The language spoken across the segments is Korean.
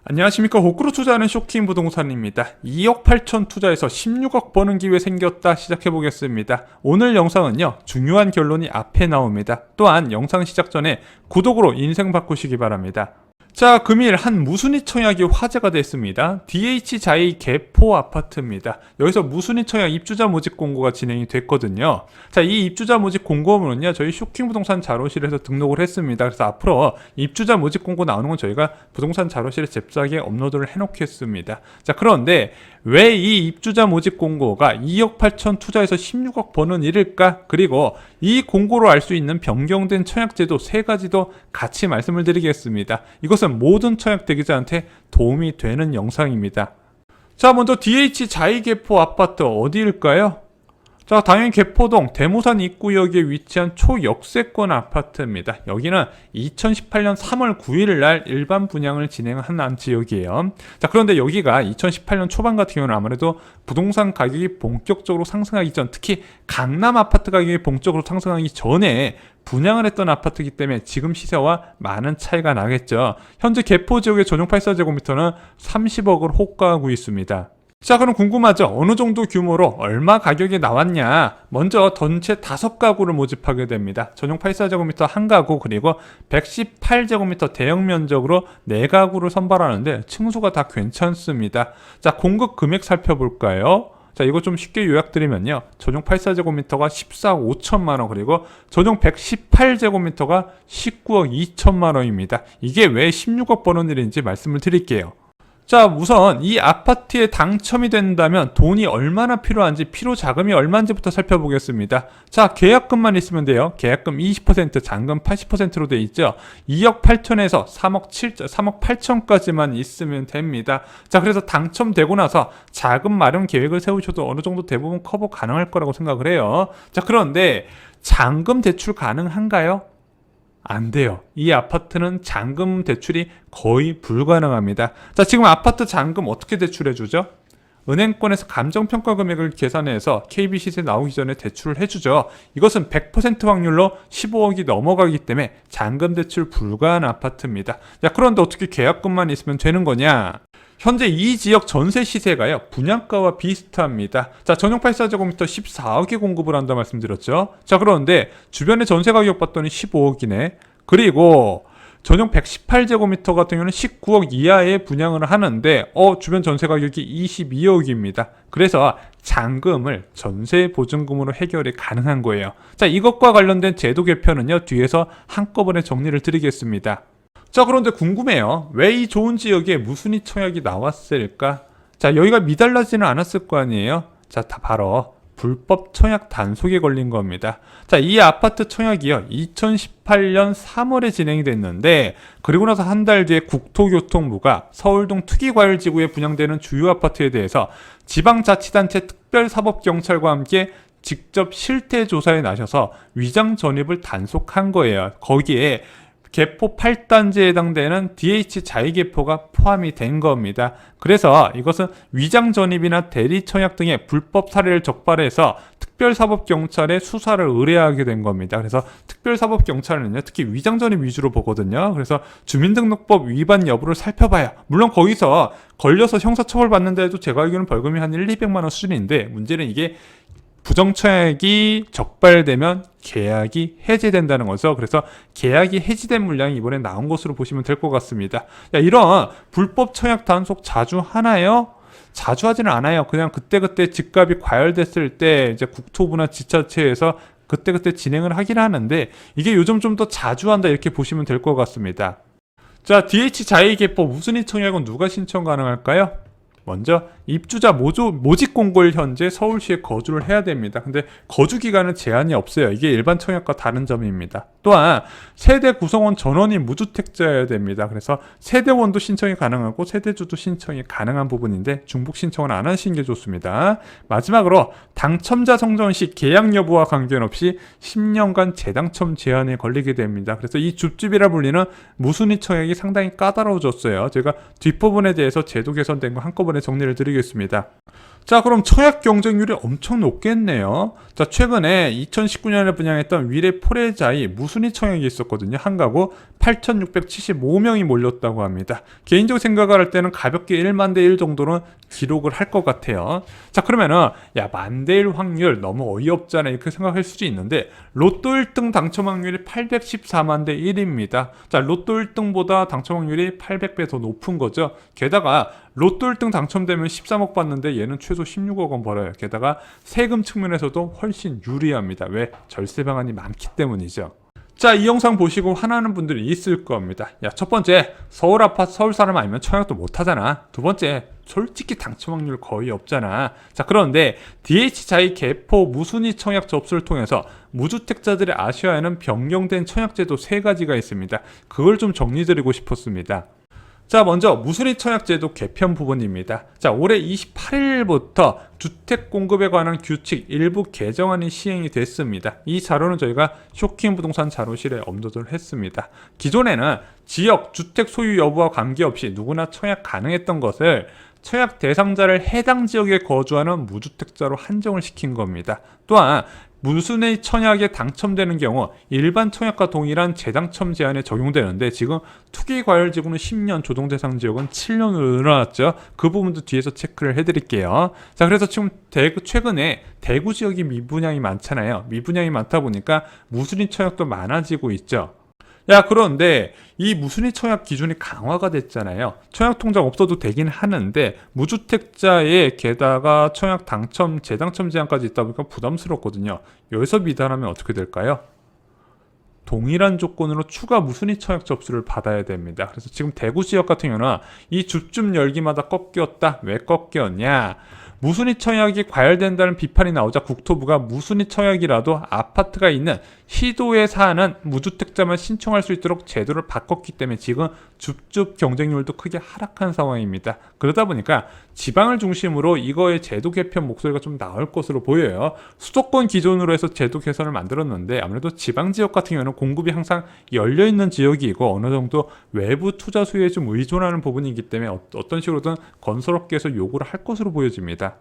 안녕하십니까. 호구로 투자하는 쇼킹 부동산입니다. 2억 8천 투자해서 16억 버는 기회 생겼다. 시작해보겠습니다. 오늘 영상은요, 중요한 결론이 앞에 나옵니다. 또한 영상 시작 전에 구독으로 인생 바꾸시기 바랍니다. 자, 금일 한 무순위 청약이 화제가 됐습니다. DH자이 개포 아파트입니다. 여기서 무순위 청약 입주자 모집 공고가 진행이 됐거든요. 자, 이 입주자 모집 공고문은요, 저희 쇼킹 부동산 자료실에서 등록을 했습니다. 그래서 앞으로 입주자 모집 공고 나오는 건 저희가 부동산 자료실에 잽싸게 업로드를 해놓겠습니다. 자, 그런데 왜 이 입주자 모집 공고가 2억 8천 투자해서 16억 버는 일일까? 그리고 이 공고로 알 수 있는 변경된 청약제도 3가지도 같이 말씀을 드리겠습니다. 이것은 모든 청약 대기자한테 도움이 되는 영상입니다. 자, 먼저 DH자이 개포 아파트 어디일까요? 자, 당연히 개포동 대모산 입구역에 위치한 초역세권 아파트입니다. 여기는 2018년 3월 9일 날 일반 분양을 진행한 지역이에요. 자, 그런데 여기가 2018년 초반 같은 경우는 아무래도 부동산 가격이 본격적으로 상승하기 전, 특히 강남 아파트 가격이 본격적으로 상승하기 전에 분양을 했던 아파트이기 때문에 지금 시세와 많은 차이가 나겠죠. 현재 개포 지역의 전용 84제곱미터는 30억을 호가하고 있습니다. 자, 그럼 궁금하죠? 어느 정도 규모로 얼마 가격이 나왔냐? 먼저 전체 5가구를 모집하게 됩니다. 전용 84제곱미터 1가구, 그리고 118제곱미터 대형 면적으로 4가구를 선발하는데 층수가 다 괜찮습니다. 자, 공급 금액 살펴볼까요? 자, 이거 좀 쉽게 요약드리면요, 전용 84제곱미터가 14억 5천만원, 그리고 전용 118제곱미터가 19억 2천만원입니다. 이게 왜 16억 버는 일인지 말씀을 드릴게요. 자, 우선 이 아파트에 당첨이 된다면 돈이 얼마나 필요한지, 필요 자금이 얼마인지부터 살펴보겠습니다. 자, 계약금만 있으면 돼요. 계약금 20%, 잔금 80%로 돼 있죠. 2억 8천에서 3억 8천까지만 있으면 됩니다. 자, 그래서 당첨되고 나서 자금 마련 계획을 세우셔도 어느 정도 대부분 커버 가능할 거라고 생각을 해요. 자, 그런데 잔금 대출 가능한가요? 안 돼요. 이 아파트는 잔금 대출이 거의 불가능합니다. 자, 지금 아파트 잔금 어떻게 대출해주죠? 은행권에서 감정평가 금액을 계산해서 KB 시세 나오기 전에 대출을 해주죠. 이것은 100% 확률로 15억이 넘어가기 때문에 잔금 대출 불가한 아파트입니다. 자, 그런데 어떻게 계약금만 있으면 되는 거냐? 현재 이 지역 전세 시세가요, 분양가와 비슷합니다. 자, 전용 84제곱미터 14억에 공급을 한다 말씀드렸죠. 자, 그런데 주변의 전세 가격 봤더니 15억이네. 그리고 전용 118제곱미터 같은 경우는 19억 이하에 분양을 하는데 주변 전세 가격이 22억입니다. 그래서 잔금을 전세 보증금으로 해결이 가능한 거예요. 자, 이것과 관련된 제도 개편은요, 뒤에서 한꺼번에 정리를 드리겠습니다. 자, 그런데 궁금해요. 왜 이 좋은 지역에 무순위 청약이 나왔을까? 자, 여기가 미달라지는 않았을 거 아니에요? 자, 다 바로 불법 청약 단속에 걸린 겁니다. 자, 이 아파트 청약이요, 2018년 3월에 진행이 됐는데, 그리고 나서 한 달 뒤에 국토교통부가 서울동 투기과열지구에 분양되는 주요 아파트에 대해서 지방자치단체 특별사법경찰과 함께 직접 실태조사에 나서서 위장 전입을 단속한 거예요. 거기에 개포 8단지에 해당되는 DH자이 개포가 포함이 된 겁니다. 그래서 이것은 위장 전입이나 대리 청약 등의 불법 사례를 적발해서 특별사법경찰에 수사를 의뢰하게 된 겁니다. 그래서 특별사법경찰은요, 특히 위장 전입 위주로 보거든요. 그래서 주민등록법 위반 여부를 살펴봐요. 물론 거기서 걸려서 형사처벌 받는데도 제가 알기로는 벌금이 한 1, 200만 원 수준인데, 문제는 이게 부정청약이 적발되면 계약이 해지된다는 거죠. 그래서 계약이 해지된 물량이 이번에 나온 것으로 보시면 될 것 같습니다. 야, 이런 불법 청약 단속 자주 하나요? 자주 하지는 않아요. 그냥 그때그때 집값이 과열됐을 때 이제 국토부나 지자체에서 그때그때 진행을 하긴 하는데, 이게 요즘 좀 더 자주 한다 이렇게 보시면 될 것 같습니다. 자, DH자이 개포 무순위 청약은 누가 신청 가능할까요? 먼저 입주자 모집 공고를 현재 서울시에 거주를 해야 됩니다. 근데 거주 기간은 제한이 없어요. 이게 일반 청약과 다른 점입니다. 또한 세대 구성원 전원이 무주택자여야 됩니다. 그래서 세대원도 신청이 가능하고 세대주도 신청이 가능한 부분인데 중복 신청은 안 하시는 게 좋습니다. 마지막으로 당첨자 성전 시 계약 여부와 관계없이 10년간 재당첨 제한에 걸리게 됩니다. 그래서 이 줍줍이라 불리는 무순위 청약이 상당히 까다로워졌어요. 제가 뒷부분에 대해서 제도 개선된 거 한꺼번에 정리를 드리겠습니다. 자, 그럼 청약 경쟁률이 엄청 높겠네요. 자, 최근에 2019년에 분양했던 위례 포레자이 무순위 청약이 있었거든요. 한 가구 8,675명이 몰렸다고 합니다. 개인적으로 생각을 할 때는 가볍게 1만 대 1 정도는 기록을 할 것 같아요. 자, 그러면은 야, 만 대 1 확률 너무 어이없잖아 이렇게 생각할 수도 있는데 로또 1등 당첨 확률이 814만 대 1입니다. 자, 로또 1등보다 당첨 확률이 800배 더 높은 거죠. 게다가 로또 1등 당첨되면 13억 받는데 얘는 최소 16억 원 벌어요. 게다가 세금 측면에서도 훨씬 유리합니다. 왜? 절세 방안이 많기 때문이죠. 자, 이 영상 보시고 화나는 분들이 있을 겁니다. 야, 첫 번째, 서울 아파트 서울 사람 아니면 청약도 못 하잖아. 두 번째, 솔직히 당첨 확률 거의 없잖아. 자, 그런데 DH자이 개포 무순위 청약 접수를 통해서 무주택자들이 아셔야 하는 변경된 청약제도 3가지가 있습니다. 그걸 좀 정리드리고 싶었습니다. 자, 먼저 무순위 청약제도 개편 부분입니다. 자, 올해 28일부터 주택 공급에 관한 규칙 일부 개정안이 시행이 됐습니다. 이 자료는 저희가 쇼킹 부동산 자료실에 업로드를 했습니다. 기존에는 지역 주택 소유 여부와 관계없이 누구나 청약 가능했던 것을 청약 대상자를 해당 지역에 거주하는 무주택자로 한정을 시킨 겁니다. 또한 무순위 청약에 당첨되는 경우 일반 청약과 동일한 재당첨 제한에 적용되는데 지금 투기과열지구는 10년, 조정대상 지역은 7년으로 늘어났죠. 그 부분도 뒤에서 체크를 해드릴게요. 자, 그래서 지금 최근에 대구 지역이 미분양이 많잖아요. 미분양이 많다 보니까 무순위 청약도 많아지고 있죠. 야, 그런데 이 무순위 청약 기준이 강화가 됐잖아요. 청약 통장 없어도 되긴 하는데 무주택자의 게다가 청약 당첨, 재당첨 제한까지 있다 보니까 부담스럽거든요. 여기서 미달하면 어떻게 될까요? 동일한 조건으로 추가 무순위 청약 접수를 받아야 됩니다. 그래서 지금 대구 지역 같은 경우는 이 줍줍 열기마다 꺾였다. 왜 꺾였냐? 무순위 청약이 과열된다는 비판이 나오자 국토부가 무순위 청약이라도 아파트가 있는 시도에 사는 무주택자만 신청할 수 있도록 제도를 바꿨기 때문에 지금 줍줍 경쟁률도 크게 하락한 상황입니다. 그러다 보니까 지방을 중심으로 이거의 제도 개편 목소리가 좀 나올 것으로 보여요. 수도권 기존으로 해서 제도 개선을 만들었는데 아무래도 지방 지역 같은 경우는 공급이 항상 열려있는 지역이고 어느 정도 외부 투자 수요에 좀 의존하는 부분이기 때문에 어떤 식으로든 건설업계에서 요구를 할 것으로 보여집니다.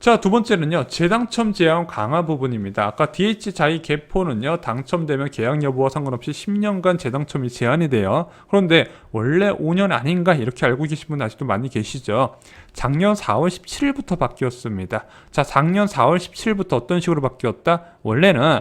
자, 두 번째는요, 재당첨 제한 강화 부분입니다. 아까 DH자이 개포는요, 당첨되면 계약 여부와 상관없이 10년간 재당첨이 제한이 돼요. 그런데 원래 5년 아닌가 이렇게 알고 계신 분 아직도 많이 계시죠. 작년 4월 17일부터 바뀌었습니다. 자, 작년 4월 17일부터 어떤 식으로 바뀌었다? 원래는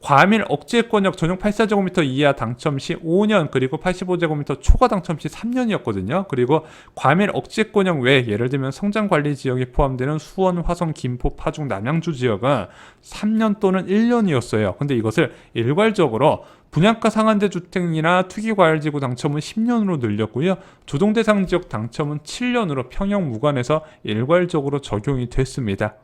과밀 억제권역 전용 84제곱미터 이하 당첨 시 5년 그리고 85제곱미터 초과 당첨 시 3년이었거든요. 그리고 과밀 억제권역 외에 예를 들면 성장관리지역에 포함되는 수원, 화성, 김포, 파중, 남양주 지역은 3년 또는 1년이었어요. 근데 이것을 일괄적으로 분양가 상한제 주택이나 투기과열지구 당첨은 10년으로 늘렸고요. 조정대상 지역 당첨은 7년으로 평형 무관해서 일괄적으로 적용이 됐습니다.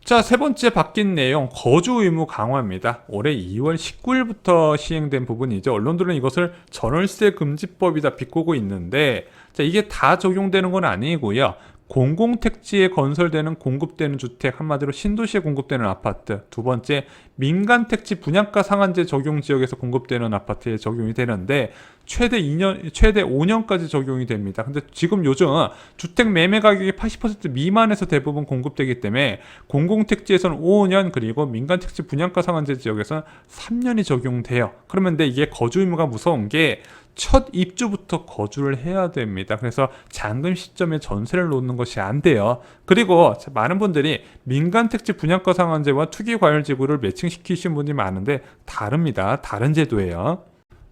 자, 세 번째 바뀐 내용, 거주 의무 강화입니다. 올해 2월 19일부터 시행된 부분이죠. 언론들은 이것을 전월세 금지법이다 비꼬고 있는데, 자, 이게 다 적용되는 건 아니고요. 공공택지에 건설되는 공급되는 주택, 한마디로 신도시에 공급되는 아파트. 두 번째, 민간택지 분양가 상한제 적용 지역에서 공급되는 아파트에 적용이 되는데 최대 5년까지 적용이 됩니다. 근데 지금 요즘 주택 매매 가격이 80% 미만에서 대부분 공급되기 때문에 공공택지에서는 5년 그리고 민간택지 분양가 상한제 지역에서는 3년이 적용돼요. 그러면 근데 이게 거주 의무가 무서운 게 첫 입주부터 거주를 해야 됩니다. 그래서 잔금 시점에 전세를 놓는 것이 안 돼요. 그리고 많은 분들이 민간택지 분양가 상한제와 투기과열지구를 매칭시키신 분이 많은데 다릅니다. 다른 제도예요.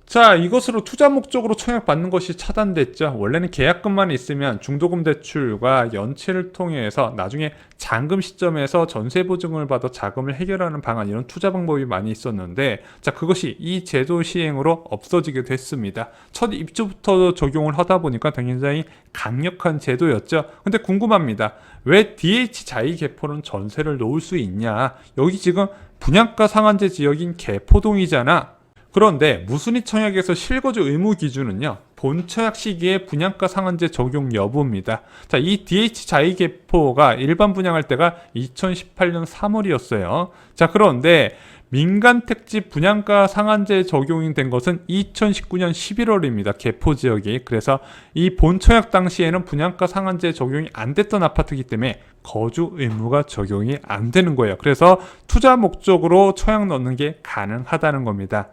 자, 이것으로 투자 목적으로 청약받는 것이 차단됐죠. 원래는 계약금만 있으면 중도금 대출과 연체를 통해서 나중에 잔금 시점에서 전세 보증을 받아 자금을 해결하는 방안, 이런 투자 방법이 많이 있었는데, 자, 그것이 이 제도 시행으로 없어지게 됐습니다. 첫 입주부터 적용을 하다 보니까 굉장히 강력한 제도였죠. 근데 궁금합니다. 왜 DH자이 개포는 전세를 놓을 수 있냐? 여기 지금 분양가 상한제 지역인 개포동이잖아. 그런데 무순위 청약에서 실거주 의무 기준은요, 본 청약 시기에 분양가 상한제 적용 여부입니다. 자, 이 DH자이 개포가 일반 분양할 때가 2018년 3월이었어요. 자, 그런데 민간 택지 분양가 상한제 적용이 된 것은 2019년 11월입니다. 개포 지역이. 그래서 이 본청약 당시에는 분양가 상한제 적용이 안 됐던 아파트이기 때문에 거주 의무가 적용이 안 되는 거예요. 그래서 투자 목적으로 청약 넣는 게 가능하다는 겁니다.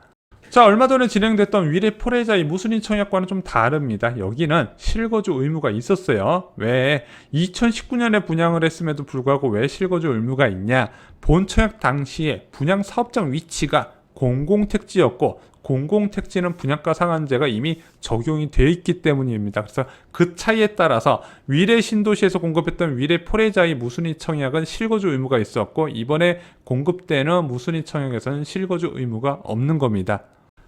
자, 얼마 전에 진행됐던 위례 포레자이 무순위 청약과는 좀 다릅니다. 여기는 실거주 의무가 있었어요. 왜 2019년에 분양을 했음에도 불구하고 왜 실거주 의무가 있냐? 본 청약 당시에 분양 사업장 위치가 공공택지였고 공공택지는 분양가 상한제가 이미 적용이 되어 있기 때문입니다. 그래서 그 차이에 따라서 위례 신도시에서 공급했던 위례 포레자이 무순위 청약은 실거주 의무가 있었고 이번에 공급되는 무순위 청약에서는 실거주 의무가 없는 겁니다.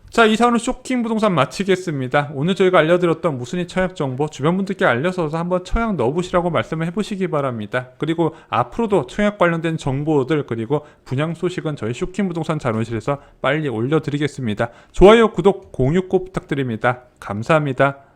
자, 이상으로 쇼킹 부동산 마치겠습니다. 오늘 저희가 알려드렸던 무순위 청약 정보 주변 분들께 알려서 한번 청약 넣어보시라고 말씀을 해보시기 바랍니다. 그리고 앞으로도 청약 관련된 정보들 그리고 분양 소식은 저희 쇼킹 부동산 자료실에서 빨리 올려드리겠습니다. 좋아요, 구독, 공유 꼭 부탁드립니다. 감사합니다.